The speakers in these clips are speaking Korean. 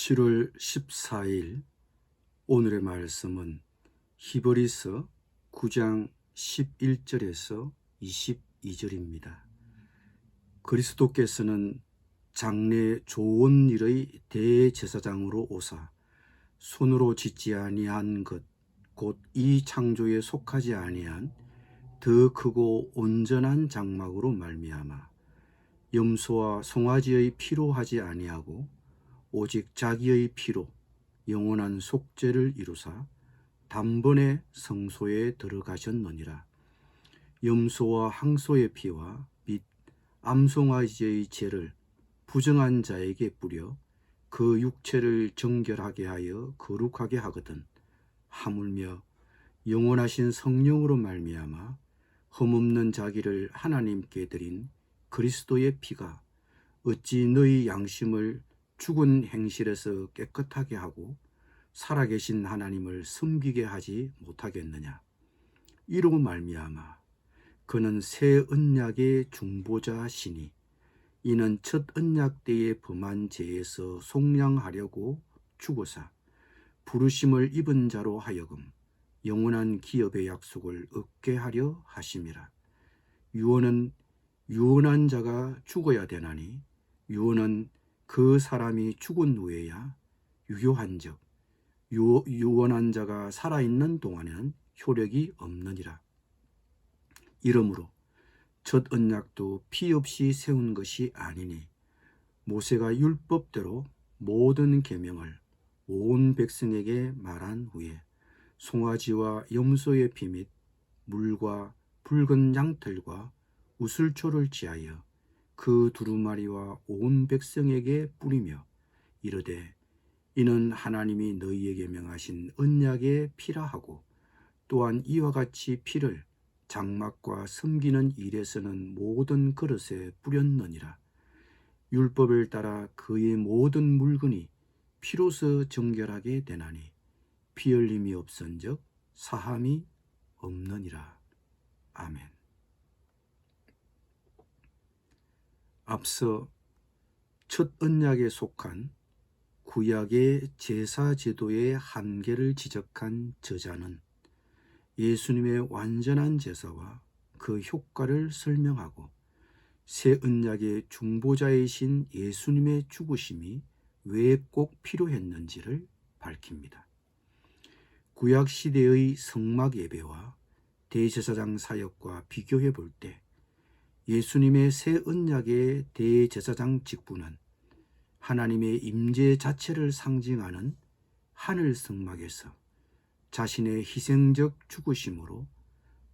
7월 14일 오늘의 말씀은 히브리서 9장 11절에서 22절입니다. 그리스도께서는 장래 좋은 일의 대제사장으로 오사 손으로 짓지 아니한 것 곧 이 창조에 속하지 아니한 더 크고 온전한 장막으로 말미암아 염소와 송아지의 피로 하지 아니하고 오직 자기의 피로 영원한 속죄를 이루사 단번에 성소에 들어가셨느니라. 염소와 항소의 피와 및 암송아지의 죄를 부정한 자에게 뿌려 그 육체를 정결하게 하여 거룩하게 하거든 하물며 영원하신 성령으로 말미암아 흠없는 자기를 하나님께 드린 그리스도의 피가 어찌 너희 양심을 죽은 행실에서 깨끗하게 하고 살아계신 하나님을 섬기게 하지 못하겠느냐. 이로 말미암아 그는 새 언약의 중보자시니 이는 첫 언약 때에 범한 죄에서 속량하려고 죽으사 부르심을 입은 자로 하여금 영원한 기업의 약속을 얻게 하려 하심이라. 유언은 유언한 자가 죽어야 되나니 유언은 그 사람이 죽은 후에야 유효한즉 유언한 자가 살아있는 동안에는 효력이 없느니라. 이러므로 첫 언약도 피 없이 세운 것이 아니니 모세가 율법대로 모든 계명을 온 백성에게 말한 후에 송아지와 염소의 피 및 물과 붉은 양털과 우슬초를 지하여 그 두루마리와 온 백성에게 뿌리며 이르되 이는 하나님이 너희에게 명하신 언약의 피라 하고 또한 이와 같이 피를 장막과 섬기는 일에서는 모든 그릇에 뿌렸느니라. 율법을 따라 그의 모든 물건이 피로서 정결하게 되나니 피 흘림이 없은즉 사함이 없느니라. 아멘. 앞서 첫 언약에 속한 구약의 제사 제도의 한계를 지적한 저자는 예수님의 완전한 제사와 그 효과를 설명하고 새 언약의 중보자이신 예수님의 죽으심이 왜 꼭 필요했는지를 밝힙니다. 구약 시대의 성막 예배와 대제사장 사역과 비교해 볼 때 예수님의 새 언약의 대제사장 직분은 하나님의 임재 자체를 상징하는 하늘 성막에서 자신의 희생적 죽으심으로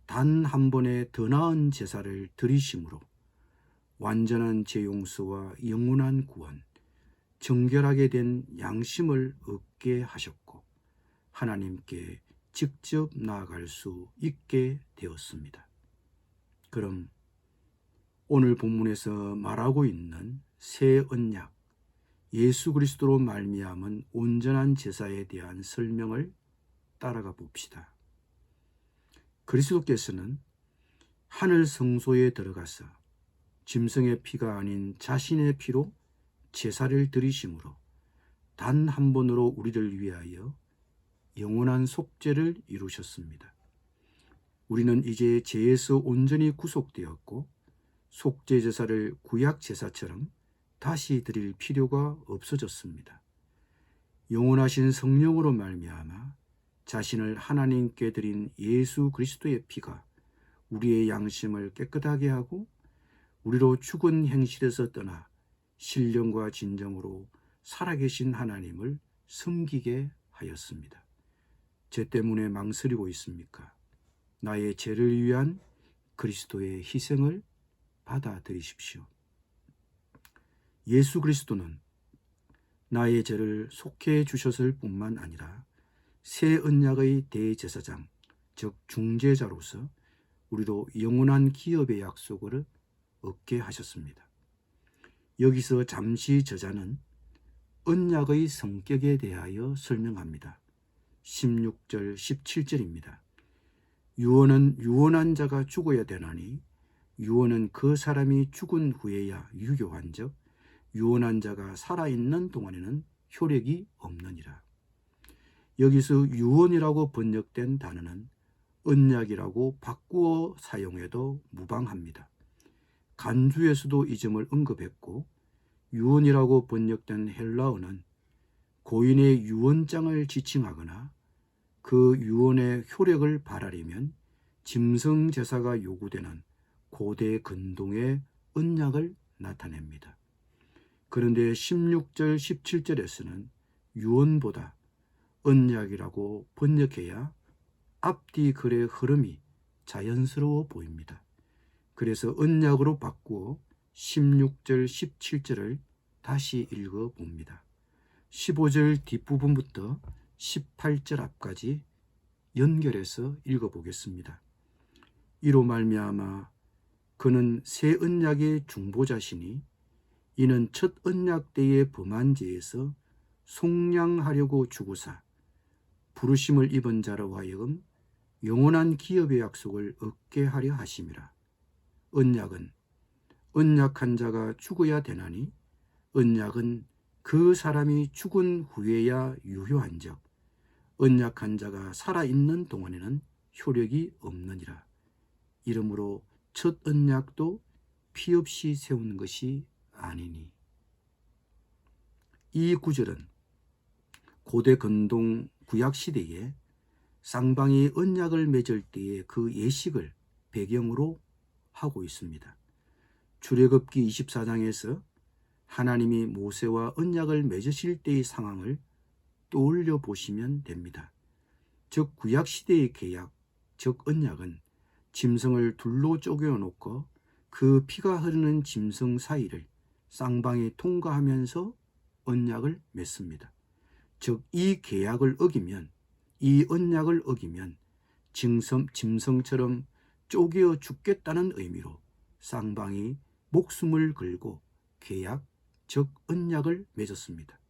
단 한 번의 더 나은 제사를 드리심으로 완전한 죄 용서와 영원한 구원, 정결하게 된 양심을 얻게 하셨고 하나님께 직접 나아갈 수 있게 되었습니다. 그럼 오늘 본문에서 말하고 있는 새 언약, 예수 그리스도로 말미암은 온전한 제사에 대한 설명을 따라가 봅시다. 그리스도께서는 하늘 성소에 들어가서 짐승의 피가 아닌 자신의 피로 제사를 드리심으로 단 한 번으로 우리를 위하여 영원한 속죄를 이루셨습니다. 우리는 이제 죄에서 온전히 구속되었고 속죄 제사를 구약 제사처럼 다시 드릴 필요가 없어졌습니다. 영원하신 성령으로 말미암아 자신을 하나님께 드린 예수 그리스도의 피가 우리의 양심을 깨끗하게 하고 우리로 죽은 행실에서 떠나 신령과 진정으로 살아계신 하나님을 섬기게 하였습니다. 죄 때문에 망설이고 있습니까? 나의 죄를 위한 그리스도의 희생을 받아들이십시오. 예수 그리스도는 나의 죄를 속해 주셨을 뿐만 아니라 새 언약의 대제사장, 즉 중재자로서 우리도 영원한 기업의 약속을 얻게 하셨습니다. 여기서 잠시 저자는 언약의 성격에 대하여 설명합니다. 16절, 17절입니다. 유언은 유언한 자가 죽어야 되나니 유언은 그 사람이 죽은 후에야 유효한즉 유언한 자가 살아있는 동안에는 효력이 없느니라. 여기서 유언이라고 번역된 단어는 언약이라고 바꾸어 사용해도 무방합니다. 간주에서도 이 점을 언급했고, 유언이라고 번역된 헬라어는 고인의 유언장을 지칭하거나 그 유언의 효력을 발하려면 짐승 제사가 요구되는 고대 근동의 언약을 나타냅니다. 그런데 16절, 17절에서는 유언보다 언약이라고 번역해야 앞뒤 글의 흐름이 자연스러워 보입니다. 그래서 언약으로 바꾸어 16절, 17절을 다시 읽어봅니다. 15절 뒷부분부터 18절 앞까지 연결해서 읽어보겠습니다. 이로 말미암아 그는 새 언약의 중보자시니 이는 첫 언약 때의 범한 죄에서 속량하려고 주구사 부르심을 입은 자로 하여금 영원한 기업의 약속을 얻게 하려 하심이라. 언약은 언약한 자가 죽어야 되나니 언약은 그 사람이 죽은 후에야 유효한즉 언약한 자가 살아있는 동안에는 효력이 없느니라. 이러므로 첫 언약도 피 없이 세운 것이 아니니. 이 구절은 고대 근동 구약시대에 쌍방이 언약을 맺을 때의 그 예식을 배경으로 하고 있습니다. 출애굽기 24장에서 하나님이 모세와 언약을 맺으실 때의 상황을 떠올려 보시면 됩니다. 즉 구약시대의 계약, 즉 언약은 짐승을 둘로 쪼개어 놓고 그 피가 흐르는 짐승 사이를 쌍방이 통과하면서 언약을 맺습니다. 즉 이 계약을 어기면, 이 언약을 어기면 짐승처럼 쪼개어 죽겠다는 의미로 쌍방이 목숨을 걸고 계약, 즉 언약을 맺었습니다.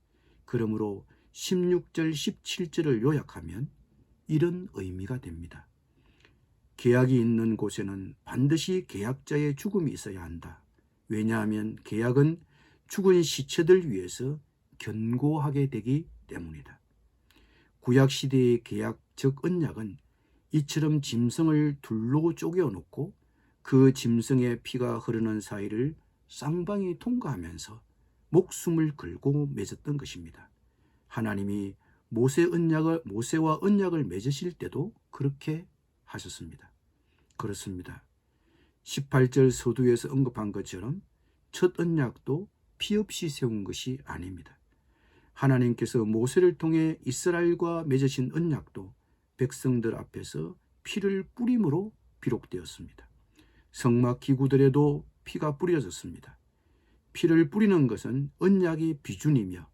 그러므로 16절, 17절을 요약하면 이런 의미가 됩니다. 계약이 있는 곳에는 반드시 계약자의 죽음이 있어야 한다. 왜냐하면 계약은 죽은 시체들 위해서 견고하게 되기 때문이다. 구약시대의 계약, 즉 언약은 이처럼 짐승을 둘로 쪼개어 놓고 그 짐승의 피가 흐르는 사이를 쌍방이 통과하면서 목숨을 걸고 맺었던 것입니다. 하나님이 모세와 언약을 맺으실 때도 그렇게 하셨습니다. 그렇습니다. 18절 서두에서 언급한 것처럼 첫 언약도 피 없이 세운 것이 아닙니다. 하나님께서 모세를 통해 이스라엘과 맺으신 언약도 백성들 앞에서 피를 뿌림으로 비록되었습니다. 성막 기구들에도 피가 뿌려졌습니다. 피를 뿌리는 것은 언약의 비준이며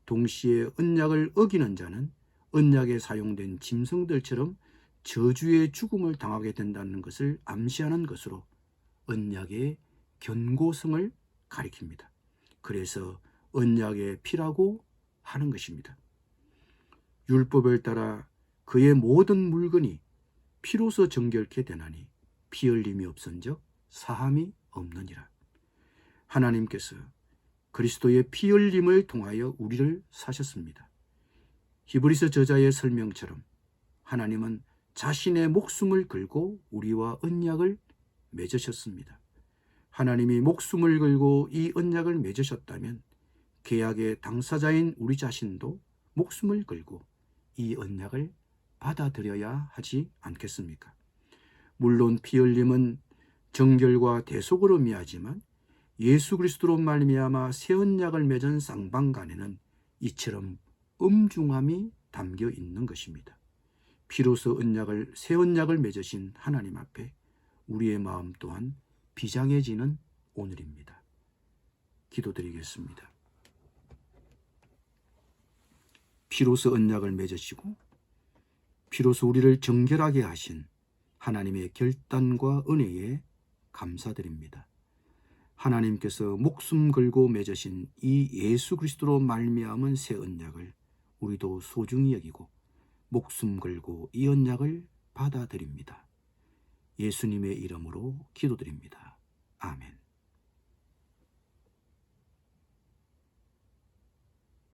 동시에 언약을 어기는 자는 언약에 사용된 짐승들처럼 저주의 죽음을 당하게 된다는 것을 암시하는 것으로 언약의 견고성을 가리킵니다. 그래서 언약의 피라고 하는 것입니다. 율법을 따라 그의 모든 물건이 피로서 정결케 되나니 피 흘림이 없은즉 사함이 없느니라. 하나님께서 그리스도의 피 흘림을 통하여 우리를 사셨습니다. 히브리서 저자의 설명처럼 하나님은 자신의 목숨을 걸고 우리와 언약을 맺으셨습니다. 하나님이 목숨을 걸고 이 언약을 맺으셨다면 계약의 당사자인 우리 자신도 목숨을 걸고 이 언약을 받아들여야 하지 않겠습니까? 물론 피 흘림은 정결과 대속을 의미하지만 예수 그리스도로 말미암아 새 언약을 맺은 쌍방 간에는 이처럼 엄중함이 담겨 있는 것입니다. 피로서 새 언약을 맺으신 하나님 앞에 우리의 마음 또한 비장해지는 오늘입니다. 기도드리겠습니다. 피로서 언약을 맺으시고 피로서 우리를 정결하게 하신 하나님의 결단과 은혜에 감사드립니다. 하나님께서 목숨 걸고 맺으신 이 예수 그리스도로 말미암은 새 언약을 우리도 소중히 여기고 목숨 걸고 이 언약을 받아들입니다. 예수님의 이름으로 기도드립니다. 아멘.